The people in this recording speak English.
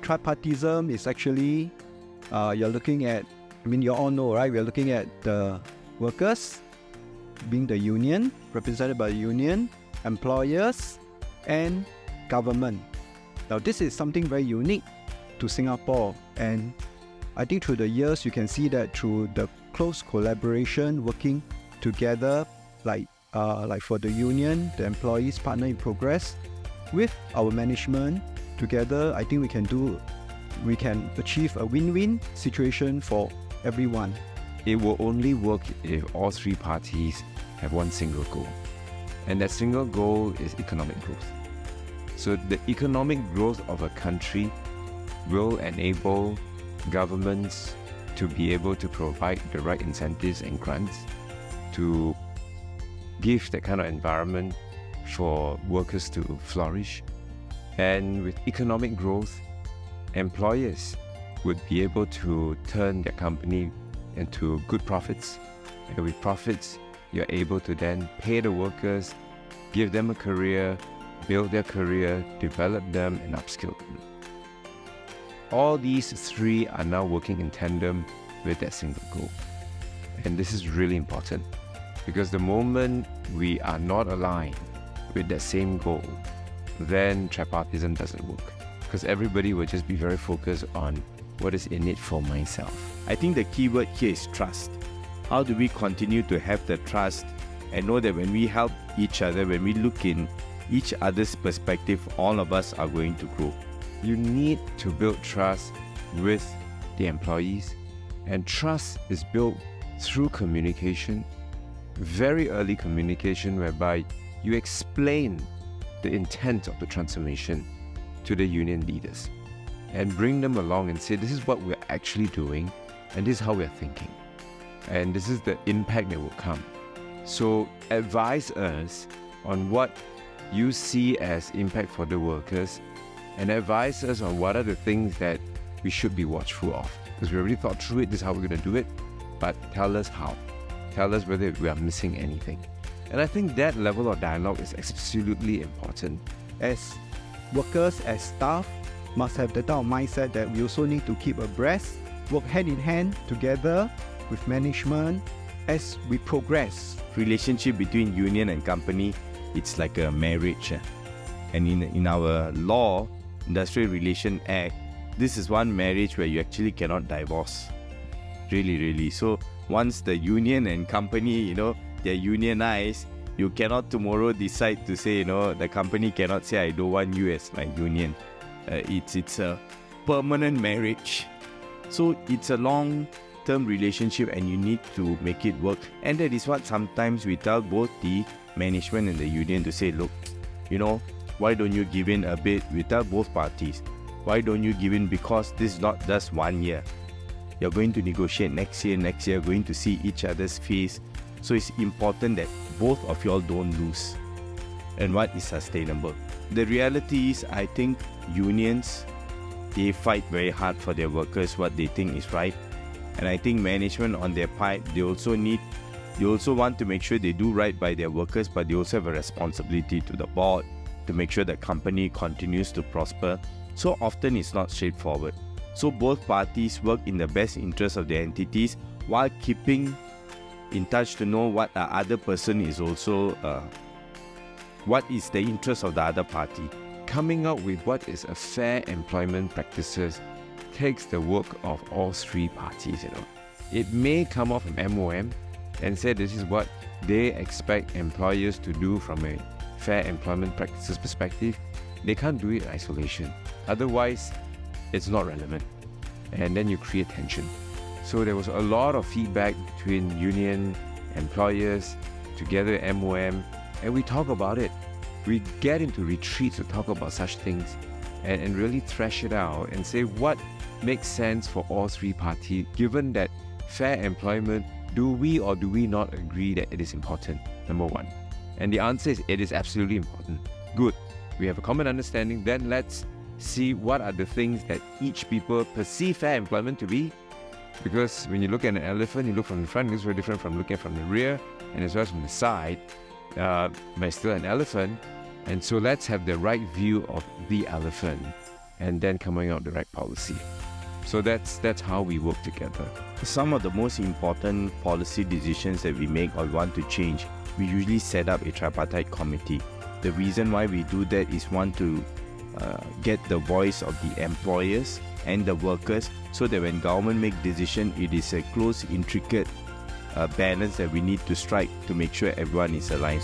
tripartism is actually, you're looking at, you all know, right? We're looking at the workers, being the union, represented by the union, employers, and government. Now, this is something very unique to Singapore, and I think through the years, you can see that through the close collaboration, working together, like for the union, the employees partner in progress with our management together, I think we can achieve a win-win situation for everyone. It will only work if all three parties have one single goal. And that single goal is economic growth. So the economic growth of a country will enable governments to be able to provide the right incentives and grants to give that kind of environment for workers to flourish. And with economic growth, employers would be able to turn their company into good profits. And with profits, you're able to then pay the workers, give them a career, build their career, develop them, and upskill them. All these three are now working in tandem with that single goal. And this is really important because the moment we are not aligned with that same goal, then tripartism doesn't work because everybody will just be very focused on what is in it for myself. I think the key word here is trust. How do we continue to have the trust and know that when we help each other, when we look in each other's perspective, all of us are going to grow. You need to build trust with the employees, and trust is built through communication, very early communication, whereby you explain the intent of the transformation to the union leaders and bring them along and say, this is what we're actually doing and this is how we're thinking. And this is the impact that will come. So advise us on what you see as impact for the workers and advise us on what are the things that we should be watchful of. Because we already thought through it, this is how we're going to do it, but tell us how. Tell us whether we are missing anything. And I think that level of dialogue is absolutely important. As workers, as staff, must have the type of mindset that we also need to keep abreast, work hand in hand together with management as we progress. Relationship between union and company, it's like a marriage. And in our law, Industrial Relation Act, this is one marriage where you actually cannot divorce. Really. So once the union and company, they're unionized, you cannot tomorrow decide to say, the company cannot say, I don't want you as my union. It's a permanent marriage. So it's a long-term relationship and you need to make it work. And that is what sometimes we tell both the management and the union to say, look, why don't you give in a bit? We tell both parties, why don't you give in? Because this is not just 1 year. You're going to negotiate next year, going to see each other's face. So it's important that both of y'all don't lose. And what is sustainable? The reality is, I think unions, they fight very hard for their workers, what they think is right. And I think management on their part, they also want to make sure they do right by their workers, but they also have a responsibility to the board to make sure the company continues to prosper. So often it's not straightforward. So both parties work in the best interest of their entities while keeping in touch to know what the other person is also, what is the interest of the other party. Coming up with what is a fair employment practices takes the work of all three parties. It may come off from MOM and say this is what they expect employers to do from a fair employment practices perspective. They can't do it in isolation. Otherwise, it's not relevant. And then you create tension. So there was a lot of feedback between union, employers, together MOM, and we talk about it. We get into retreats to talk about such things and really thrash it out and say what makes sense for all three parties, given that fair employment, do we or do we not agree that it is important? Number one. And the answer is it is absolutely important. Good. We have a common understanding. Then let's see what are the things that each people perceive fair employment to be. Because when you look at an elephant, you look from the front, it looks very different from looking from the rear and as well as from the side. But it's still an elephant. And so let's have the right view of the elephant. and then coming out with the right policy. So that's how we work together. Some of the most important policy decisions that we make or want to change, we usually set up a tripartite committee. The reason why we do that is to get the voice of the employers and the workers, so that when government make decision, it is a close, intricate balance that we need to strike to make sure everyone is aligned.